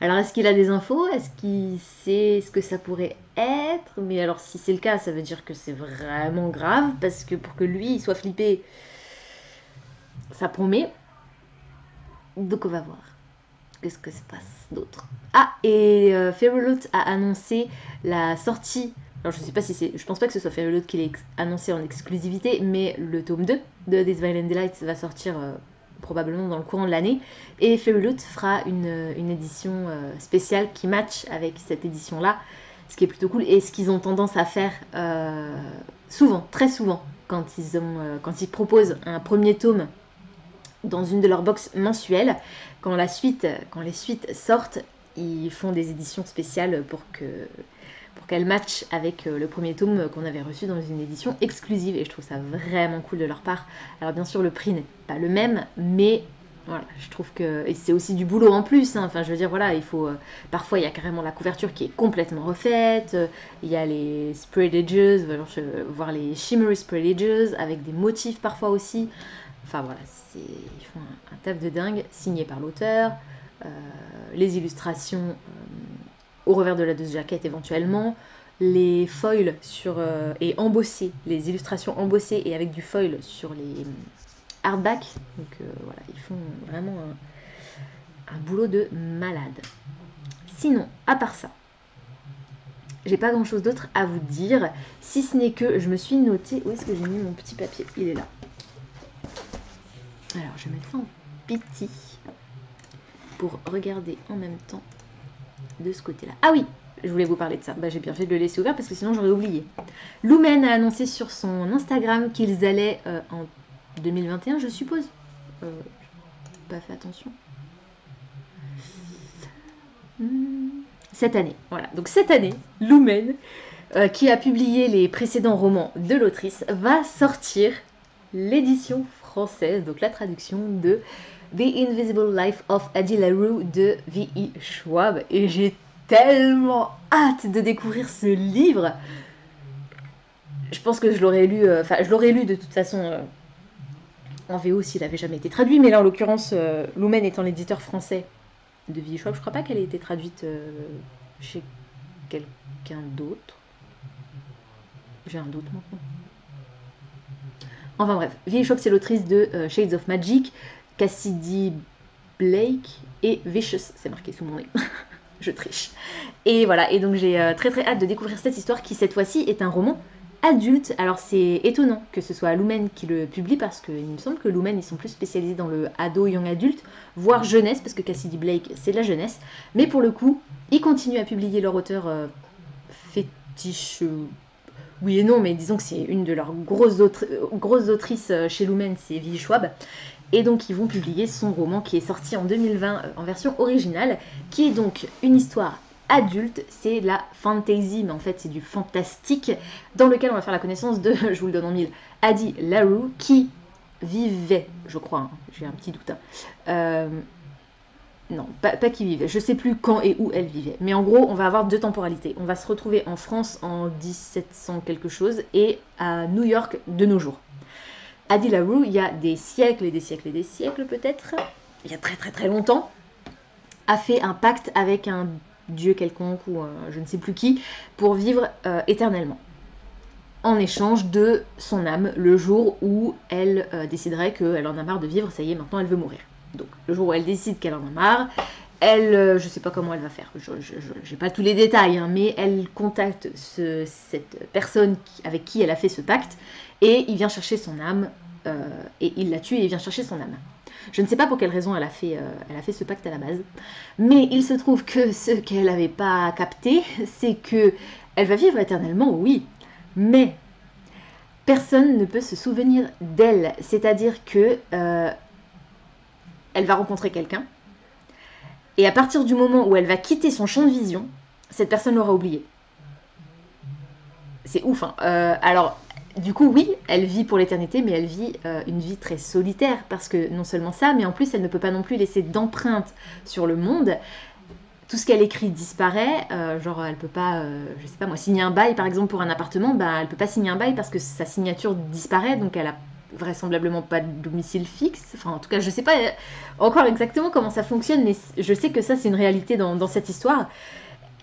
Alors, est-ce qu'il a des infos? Est-ce qu'il sait ce que ça pourrait être? Mais alors, si c'est le cas, ça veut dire que c'est vraiment grave, parce que pour que lui il soit flippé, ça promet. Donc, on va voir. Qu'est-ce que se passe d'autre? Ah, et Ferrelot a annoncé la sortie. Alors, je sais pas si c'est. Je pense pas que ce soit Ferrelot qui l'ait annoncé en exclusivité, mais le tome 2 de This Violent Delight va sortir probablement dans le courant de l'année. Et Ferrelot fera une édition spéciale qui match avec cette édition-là, ce qui est plutôt cool. Et ce qu'ils ont tendance à faire souvent, très souvent, quand ils proposent un premier tome dans une de leurs box mensuelles, quand les suites sortent, ils font des éditions spéciales pour qu'elles matchent avec le premier tome qu'on avait reçu dans une édition exclusive. Et je trouve ça vraiment cool de leur part. Alors bien sûr, le prix n'est pas le même, mais voilà, je trouve que... Et c'est aussi du boulot en plus. Hein. Enfin, je veux dire, voilà, il faut... parfois, il y a carrément la couverture qui est complètement refaite. Il y a les spread edges, voire les shimmery spread edges, avec des motifs parfois aussi. Enfin, voilà, ils font un taf de dingue, signé par l'auteur. Les illustrations... au revers de la deuxième jaquette éventuellement, les foils et embossés, les illustrations embossées et avec du foil sur les hardbacks. Donc voilà, ils font vraiment un boulot de malade. Sinon, à part ça, j'ai pas grand chose d'autre à vous dire, si ce n'est que je me suis noté. Où est-ce que j'ai mis mon petit papier? Il est là. Alors je vais mettre ça en petit pour regarder en même temps de ce côté-là. Ah oui, je voulais vous parler de ça. Bah, j'ai bien fait de le laisser ouvert parce que sinon j'aurais oublié. Lumen a annoncé sur son Instagram qu'ils allaient en 2021, je suppose. J'ai pas fait attention. Cette année, voilà. Donc cette année, Lumen, qui a publié les précédents romans de l'autrice, va sortir l'édition française, donc la traduction de The Invisible Life of Addie LaRue de V.E. Schwab. Et j'ai tellement hâte de découvrir ce livre. Je pense que je l'aurais lu, je l'aurais lu de toute façon en VO s'il n'avait jamais été traduit. Mais là, en l'occurrence, Lumen étant l'éditeur français de V.E. Schwab, je crois pas qu'elle ait été traduite chez quelqu'un d'autre. J'ai un doute maintenant. Enfin bref, V.E. Schwab, c'est l'autrice de Shades of Magic, Cassidy Blake et Vicious, c'est marqué sous mon nez. Je triche. Et voilà, et donc j'ai très très hâte de découvrir cette histoire qui cette fois-ci est un roman adulte. Alors c'est étonnant que ce soit Lumen qui le publie parce qu'il me semble que Lumen ils sont plus spécialisés dans le ado, young adulte, voire jeunesse, parce que Cassidy Blake c'est de la jeunesse. Mais pour le coup, ils continuent à publier leur auteur fétiche. Oui et non, mais disons que c'est une de leurs grosses autrices chez Lumen, c'est V.E. Schwab. Et donc ils vont publier son roman qui est sorti en 2020 en version originale, qui est donc une histoire adulte, c'est la fantasy, mais en fait c'est du fantastique, dans lequel on va faire la connaissance de, je vous le donne en mille, Addie LaRue, qui vivait, je crois, hein, j'ai un petit doute, non, pas qui vivait, je sais plus quand et où elle vivait, mais en gros on va avoir deux temporalités, on va se retrouver en France en 1700 quelque chose, et à New York de nos jours. Addie LaRue, il y a des siècles et des siècles et des siècles peut-être, il y a très très très longtemps, a fait un pacte avec un dieu quelconque ou je ne sais plus qui, pour vivre éternellement. En échange de son âme, le jour où elle déciderait qu'elle en a marre de vivre, ça y est, maintenant elle veut mourir. Donc le jour où elle décide qu'elle en a marre, elle, je sais pas comment elle va faire, je n'ai pas tous les détails, hein, mais elle contacte cette personne avec qui elle a fait ce pacte, et il vient chercher son âme, et il la tue et il vient chercher son âme. Je ne sais pas pour quelle raison elle a fait ce pacte à la base, mais il se trouve que ce qu'elle n'avait pas capté, c'est que elle va vivre éternellement, oui, mais personne ne peut se souvenir d'elle, c'est-à-dire que elle va rencontrer quelqu'un, et à partir du moment où elle va quitter son champ de vision, cette personne l'aura oublié. C'est ouf, hein. Alors, du coup, oui, elle vit pour l'éternité, mais elle vit une vie très solitaire, parce que non seulement ça, mais en plus, elle ne peut pas non plus laisser d'empreinte sur le monde. Tout ce qu'elle écrit disparaît, genre elle peut pas, je sais pas moi, signer un bail par exemple pour un appartement, bah elle peut pas signer un bail parce que sa signature disparaît, donc elle a vraisemblablement pas de domicile fixe. Enfin, en tout cas, je sais pas encore exactement comment ça fonctionne, mais je sais que ça c'est une réalité dans cette histoire.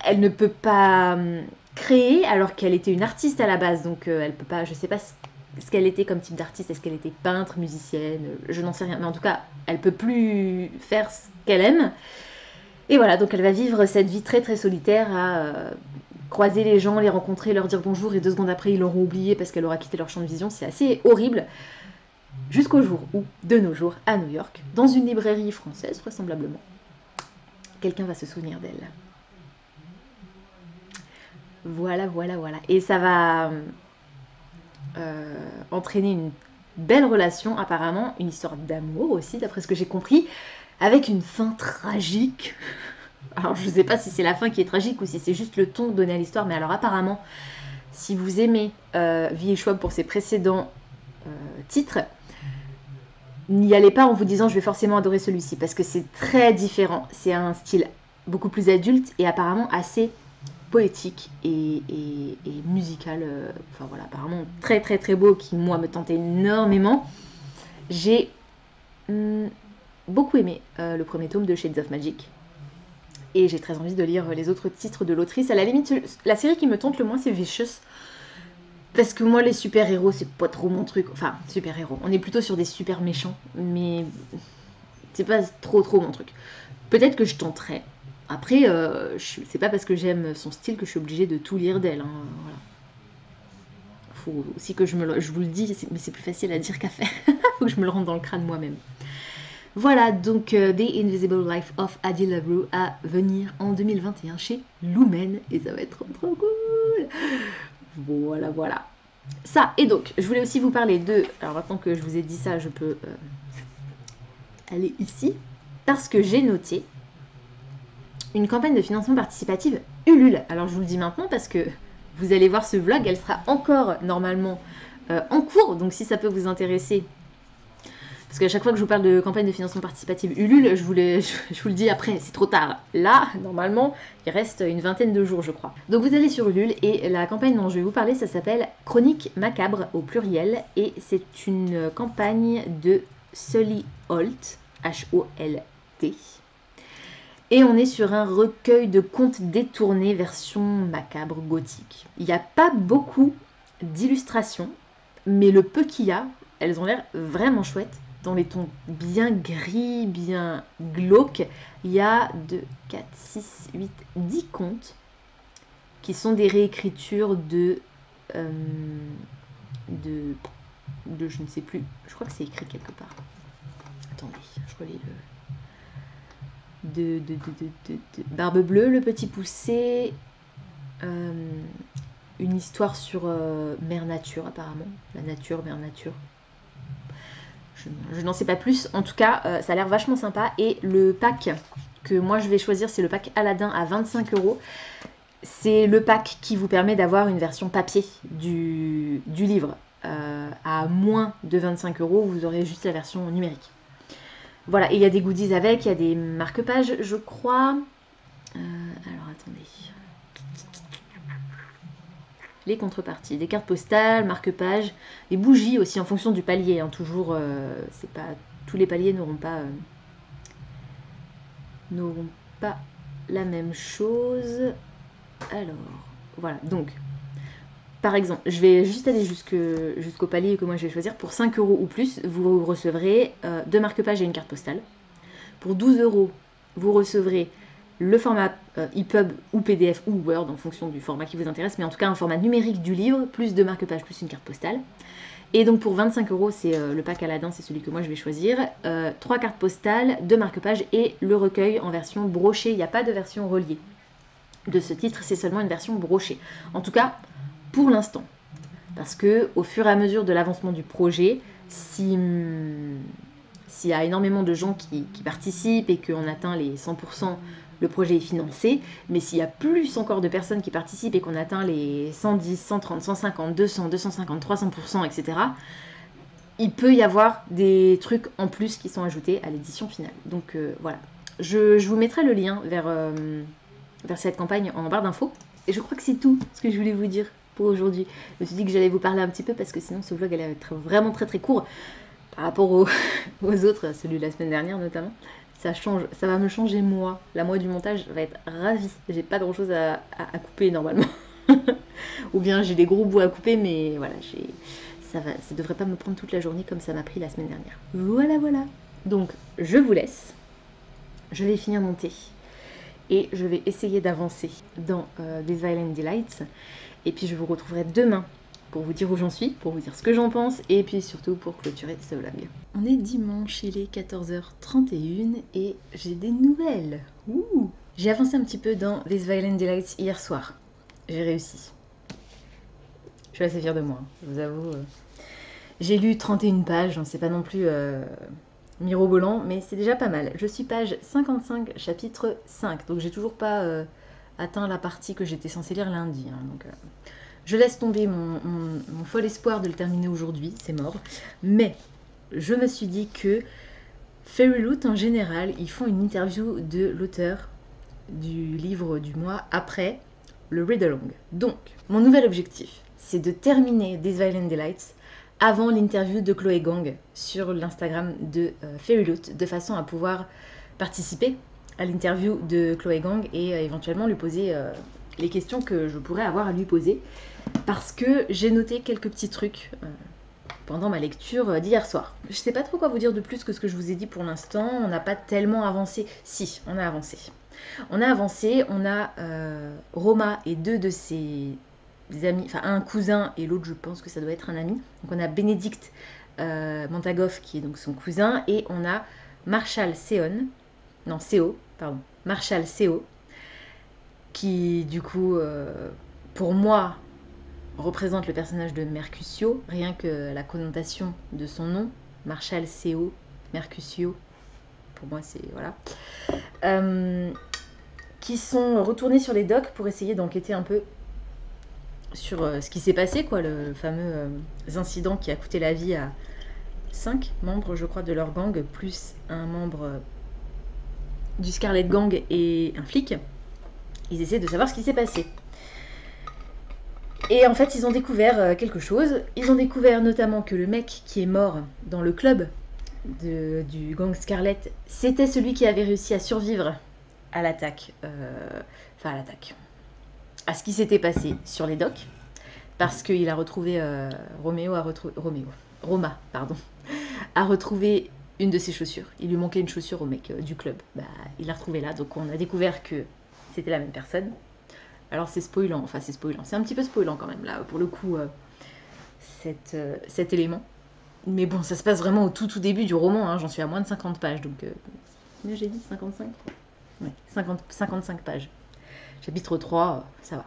Elle ne peut pas créer alors qu'elle était une artiste à la base, donc elle peut pas, je sais pas ce qu'elle était comme type d'artiste, est-ce qu'elle était peintre, musicienne, je n'en sais rien, mais en tout cas, elle peut plus faire ce qu'elle aime. Et voilà, donc elle va vivre cette vie très très solitaire à croiser les gens, les rencontrer, leur dire bonjour, et 2 secondes après ils l'auront oublié parce qu'elle aura quitté leur champ de vision. C'est assez horrible. Jusqu'au jour où, de nos jours, à New York, dans une librairie française vraisemblablement, quelqu'un va se souvenir d'elle. Voilà, voilà, voilà. Et ça va entraîner une belle relation apparemment, une histoire d'amour aussi, d'après ce que j'ai compris, avec une fin tragique. Alors je ne sais pas si c'est la fin qui est tragique ou si c'est juste le ton donné à l'histoire, mais alors apparemment, si vous aimez V.E. Schwab pour ses précédents titres, n'y allez pas en vous disant je vais forcément adorer celui-ci, parce que c'est très différent. C'est un style beaucoup plus adulte et apparemment assez poétique et musical. Enfin voilà, apparemment très très très beau, qui moi me tentait énormément. J'ai beaucoup aimé le premier tome de Shades of Magic. Et j'ai très envie de lire les autres titres de l'autrice. À la limite, la série qui me tente le moins, c'est Vicious. Parce que moi, les super-héros, c'est pas trop mon truc. Enfin, super-héros. On est plutôt sur des super méchants. Mais c'est pas trop mon truc. Peut-être que je tenterai. Après, c'est pas parce que j'aime son style que je suis obligée de tout lire d'elle. Hein, voilà. Faut aussi que je vous le dis, mais c'est plus facile à dire qu'à faire. Faut que je me le rende dans le crâne moi-même. Voilà, donc The Invisible Life of Addie LaRue à venir en 2021 chez Lumen, et ça va être trop cool. Voilà, voilà. Ça, et donc, je voulais aussi vous parler de... Alors maintenant que je vous ai dit ça, je peux aller ici, parce que j'ai noté une campagne de financement participatif Ulule. Alors je vous le dis maintenant parce que vous allez voir ce vlog, elle sera encore normalement en cours, donc si ça peut vous intéresser... Parce qu'à chaque fois que je vous parle de campagne de financement participatif Ulule, je vous le dis après, c'est trop tard. Là, normalement, il reste une 20aine de jours, je crois. Donc vous allez sur Ulule, et la campagne dont je vais vous parler, ça s'appelle Chroniques Macabres au pluriel, et c'est une campagne de Sully Holt, H-O-L-T. Et on est sur un recueil de contes détournés version macabre gothique. Il n'y a pas beaucoup d'illustrations, mais le peu qu'il y a, elles ont l'air vraiment chouettes, dans les tons bien gris, bien glauques. Il y a 2, 4, 6, 8, 10 contes qui sont des réécritures de je ne sais plus, je crois que c'est écrit quelque part. Attendez, je relis de Barbe Bleue, Le Petit Poucet, une histoire sur Mère Nature apparemment, la nature, Mère Nature. Je n'en sais pas plus, en tout cas ça a l'air vachement sympa, et le pack que moi je vais choisir, c'est le pack Aladdin à 25 €. C'est le pack qui vous permet d'avoir une version papier du livre. À moins de 25 €, vous aurez juste la version numérique. Voilà, et il y a des goodies avec, il y a des marque-pages, je crois. Alors attendez. Les contreparties, des cartes postales, marque-pages, des bougies aussi en fonction du palier. Hein, toujours, c'est pas tous les paliers n'auront pas la même chose. Alors, voilà, donc, par exemple, je vais juste aller jusqu'au palier que moi je vais choisir. Pour 5 € ou plus, vous recevrez 2 marque-pages et une carte postale. Pour 12 €, vous recevrez le format EPUB ou PDF ou Word en fonction du format qui vous intéresse, mais en tout cas un format numérique du livre, plus 2 marque-pages, plus une carte postale. Et donc pour 25 €, c'est le pack Aladdin, c'est celui que moi je vais choisir. 3 cartes postales, 2 marque-pages et le recueil en version brochée. Il n'y a pas de version reliée de ce titre, c'est seulement une version brochée. En tout cas, pour l'instant. Parce que au fur et à mesure de l'avancement du projet, s'il y a énormément de gens qui participent et qu'on atteint les 100%, le projet est financé. Mais s'il y a plus encore de personnes qui participent et qu'on atteint les 110, 130, 150, 200, 250, 300%, etc., il peut y avoir des trucs en plus qui sont ajoutés à l'édition finale. Donc voilà. Je vous mettrai le lien vers cette campagne en barre d'infos. Et je crois que c'est tout ce que je voulais vous dire pour aujourd'hui. Je me suis dit que j'allais vous parler un petit peu parce que sinon ce vlog allait être vraiment très très court par rapport aux autres, celui de la semaine dernière notamment. Ça va me changer moi. La moi du montage va être ravie. J'ai pas grand chose à couper normalement. Ou bien j'ai des gros bouts à couper, mais voilà, ça devrait pas me prendre toute la journée comme ça m'a pris la semaine dernière. Voilà. Donc je vous laisse. Je vais finir mon thé. Et je vais essayer d'avancer dans des Violent Delights. Et puis je vous retrouverai demain pour vous dire où j'en suis, pour vous dire ce que j'en pense, et puis surtout pour clôturer ce vlog. On est dimanche, il est 14h31 et j'ai des nouvelles. Ouh. J'ai avancé un petit peu dans This Violent Delights hier soir. J'ai réussi. Je suis assez fière de moi, je vous avoue. J'ai lu 31 pages, c'est pas non plus mirobolant, mais c'est déjà pas mal. Je suis page 55, chapitre 5, donc j'ai toujours pas atteint la partie que j'étais censée lire lundi. Hein, donc, je laisse tomber mon fol espoir de le terminer aujourd'hui, c'est mort. Mais je me suis dit que Fairyloot en général, ils font une interview de l'auteur du livre du mois après le read-along. Donc, mon nouvel objectif, c'est de terminer This Violent Delights avant l'interview de Chloé Gang sur l'Instagram de Fairyloot, de façon à pouvoir participer à l'interview de Chloé Gang et éventuellement lui poser les questions que je pourrais avoir à lui poser, parce que j'ai noté quelques petits trucs pendant ma lecture d'hier soir. Je sais pas trop quoi vous dire de plus que ce que je vous ai dit pour l'instant, on n'a pas tellement avancé. Si, on a avancé. On a Roma et 2 de ses amis, enfin un cousin et l'autre je pense que ça doit être un ami. Donc on a Bénédicte Montagoff qui est donc son cousin, et on a Marshall Seo, qui du coup pour moi représente le personnage de Mercutio, rien que la connotation de son nom, Marshall Seo, Mercutio, pour moi c'est voilà. Qui sont retournés sur les docks pour essayer d'enquêter un peu sur ce qui s'est passé, quoi, le fameux incident qui a coûté la vie à 5 membres, je crois, de leur gang, plus un membre du Scarlet Gang et un flic. Ils essaient de savoir ce qui s'est passé. Et en fait, ils ont découvert quelque chose. Ils ont découvert notamment que le mec qui est mort dans le club du gang Scarlet, c'était celui qui avait réussi à survivre à l'attaque. À ce qui s'était passé sur les docks. parce qu'il a retrouvé Roma, pardon, a retrouvé une de ses chaussures. Il lui manquait une chaussure au mec du club. Bah, il l'a retrouvée là, donc on a découvert que c'était la même personne. Alors c'est spoilant, enfin c'est spoilant, c'est un petit peu spoilant quand même là, pour le coup, cet élément. Mais bon, ça se passe vraiment au tout début du roman, hein. J'en suis à moins de 50 pages, donc... j'ai dit 55 ? Ouais, 55 pages. Chapitre 3, ça va.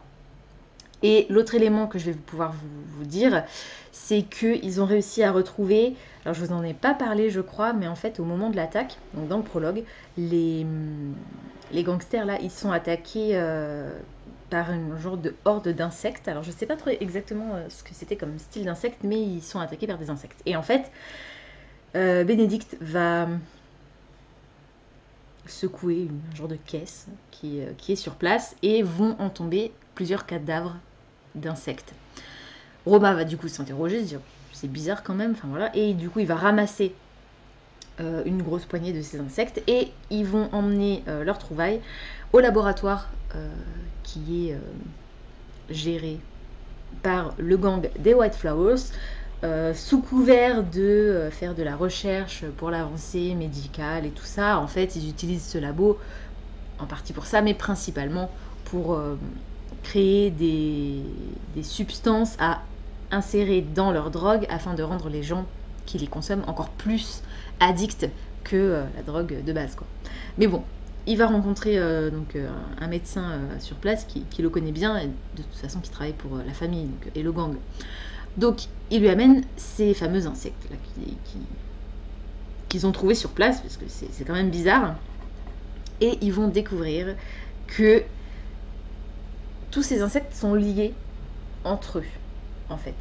Et l'autre élément que je vais pouvoir vous dire, c'est qu'ils ont réussi à retrouver, alors je vous en ai pas parlé je crois, mais en fait au moment de l'attaque, donc dans le prologue, les gangsters là, ils sont attaqués par un genre de horde d'insectes. Alors je sais pas trop exactement ce que c'était comme style d'insectes, mais ils sont attaqués par des insectes. Et en fait, Bénédicte va secouer un genre de caisse qui est sur place et vont en tomber plusieurs cadavres d'insectes. Roma va du coup s'interroger, se dire c'est bizarre quand même, enfin voilà, et du coup il va ramasser une grosse poignée de ces insectes et ils vont emmener leur trouvaille au laboratoire qui est géré par le gang des White Flowers, sous couvert de faire de la recherche pour l'avancée médicale et tout ça. En fait, ils utilisent ce labo en partie pour ça, mais principalement pour créer des substances à insérer dans leur drogue afin de rendre les gens qui les consomment encore plus addicts que la drogue de base, quoi. Mais bon, il va rencontrer un médecin sur place qui le connaît bien et de toute façon qui travaille pour la famille et le gang. Donc il lui amène ces fameux insectes là, qu'ils ont trouvés sur place, parce que c'est quand même bizarre. Et ils vont découvrir que tous ces insectes sont liés entre eux, en fait.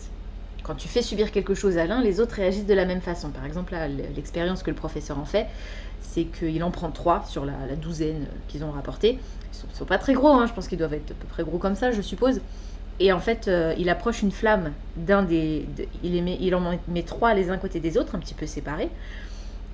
Quand tu fais subir quelque chose à l'un, les autres réagissent de la même façon. Par exemple, là, l'expérience que le professeur en fait, c'est qu'il en prend 3 sur la douzaine qu'ils ont rapporté. Ils sont pas très gros, hein, je pense qu'ils doivent être à peu près gros comme ça, je suppose. Et en fait, il approche une flamme d'un des... il en met 3 les uns côté des autres, un petit peu séparés.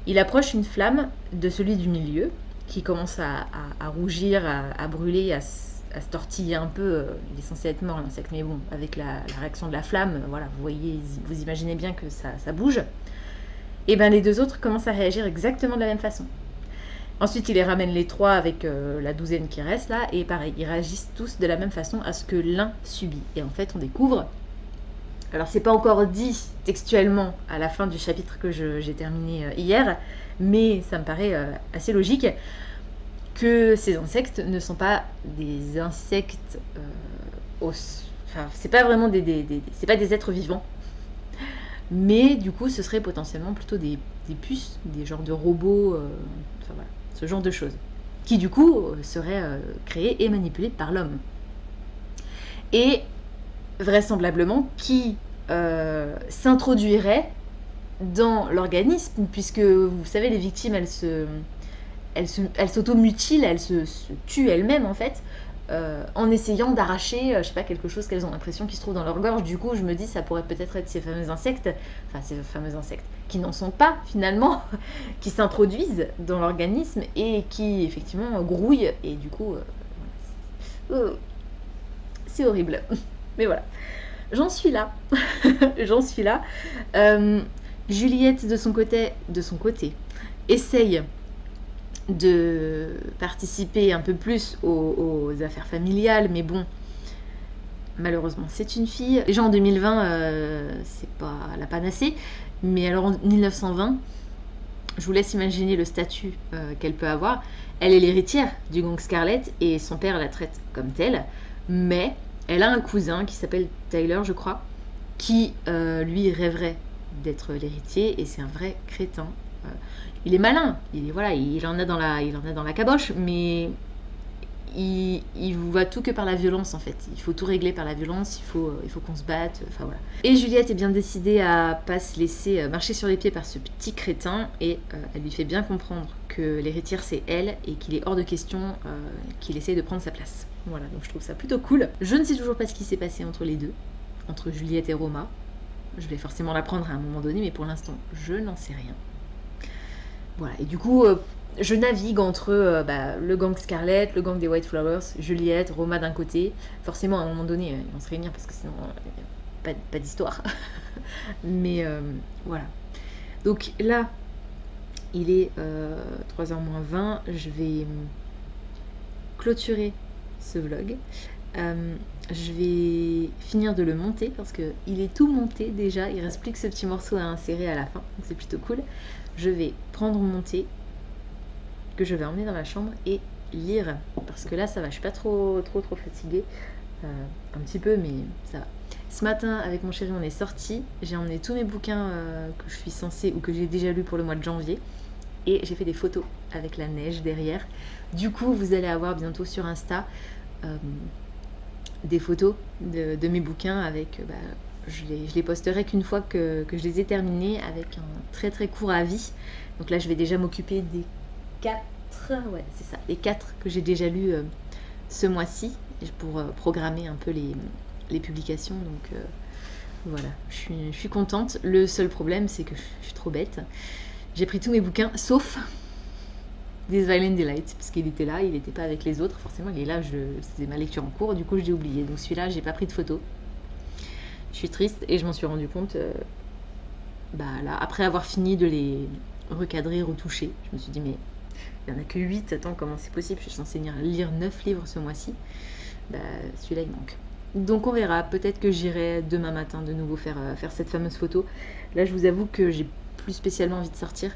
Il approche une flamme de celui du milieu, qui commence à rougir, à brûler, à se tortiller un peu. Il est censé être mort, l'insecte, mais bon, avec la réaction de la flamme, voilà, vous voyez, vous imaginez bien que ça bouge. Et bien les deux autres commencent à réagir exactement de la même façon. Ensuite, il les ramène les 3 avec la douzaine qui reste là, et pareil, ils réagissent tous de la même façon à ce que l'un subit. Et en fait, on découvre, alors c'est pas encore dit textuellement à la fin du chapitre que j'ai terminé hier, mais ça me paraît assez logique, que ces insectes ne sont pas des insectes, enfin, c'est pas vraiment c'est pas des êtres vivants, mais du coup, ce serait potentiellement plutôt des puces, des genres de robots, enfin voilà, ce genre de choses, qui du coup seraient créés et manipulés par l'homme. Et vraisemblablement qui s'introduirait dans l'organisme, puisque vous savez, les victimes, elles s'automutilent, elles se tuent elles-mêmes en fait, en essayant d'arracher, je sais pas, quelque chose qu'elles ont l'impression qui se trouve dans leur gorge. Du coup, je me dis, ça pourrait peut-être être ces fameux insectes, qui n'en sont pas finalement, qui s'introduisent dans l'organisme et qui effectivement grouillent, et du coup, c'est horrible. Mais voilà, j'en suis là. J'en suis là. Juliette, de son côté, essaye de participer un peu plus aux affaires familiales, mais bon, malheureusement, c'est une fille. Déjà en 2020, c'est pas la panacée, mais alors en 1920, je vous laisse imaginer le statut qu'elle peut avoir. Elle est l'héritière du gang Scarlett et son père la traite comme telle, mais elle a un cousin qui s'appelle Tyler, je crois, qui lui rêverait d'être l'héritier, et c'est un vrai crétin. Il est malin, il en a dans la caboche, mais il voit tout que par la violence en fait. Il faut tout régler par la violence, il faut qu'on se batte, enfin voilà. Et Juliette est bien décidée à pas se laisser marcher sur les pieds par ce petit crétin, et elle lui fait bien comprendre que l'héritière c'est elle, et qu'il est hors de question qu'il essaye de prendre sa place. Voilà, donc je trouve ça plutôt cool. Je ne sais toujours pas ce qui s'est passé entre les deux, entre Juliette et Roma. Je vais forcément l'apprendre à un moment donné, mais pour l'instant, je n'en sais rien. Voilà, et du coup, je navigue entre le gang Scarlett, le gang des White Flowers, Juliette, Roma d'un côté. Forcément, à un moment donné, ils vont se réunir parce que sinon, pas d'histoire. Mais voilà. Donc là, il est 3h moins 20. Je vais clôturer ce vlog. Je vais finir de le monter parce qu'il est tout monté déjà. Il reste plus que ce petit morceau à insérer à la fin. Donc c'est plutôt cool. Je vais prendre mon thé que je vais emmener dans ma chambre et lire. Parce que là, ça va. Je suis pas trop fatiguée. Un petit peu, mais ça va. Ce matin, avec mon chéri, on est sorti. J'ai emmené tous mes bouquins que je suis censée ou que j'ai déjà lus pour le mois de janvier. Et j'ai fait des photos avec la neige derrière. Du coup, vous allez avoir bientôt sur Insta des photos de mes bouquins avec... je les posterai qu'une fois que je les ai terminés avec un très court avis. Donc là, je vais déjà m'occuper des 4... Ouais, c'est ça, les 4 que j'ai déjà lus ce mois-ci pour programmer un peu les publications. Donc voilà, je suis contente. Le seul problème, c'est que je suis trop bête. J'ai pris tous mes bouquins, sauf This Violent Delight, parce qu'il était là, il n'était pas avec les autres. Forcément, il est là, c'était ma lecture en cours, du coup je l'ai oublié. Donc celui-là, j'ai pas pris de photo. Je suis triste et je m'en suis rendu compte là, après avoir fini de les recadrer, retoucher. Je me suis dit, mais il n'y en a que 8, attends, comment c'est possible? Je suis censée lire 9 livres ce mois-ci. Celui-là, il manque. Donc on verra, peut-être que j'irai demain matin de nouveau faire cette fameuse photo. Là, je vous avoue que j'ai plus spécialement envie de sortir.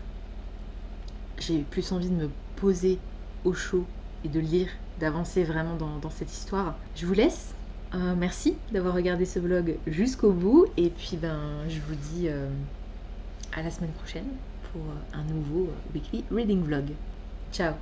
J'ai plus envie de me poser au chaud et de lire, d'avancer vraiment dans cette histoire. Je vous laisse. Merci d'avoir regardé ce vlog jusqu'au bout. Et puis je vous dis à la semaine prochaine pour un nouveau weekly reading vlog. Ciao!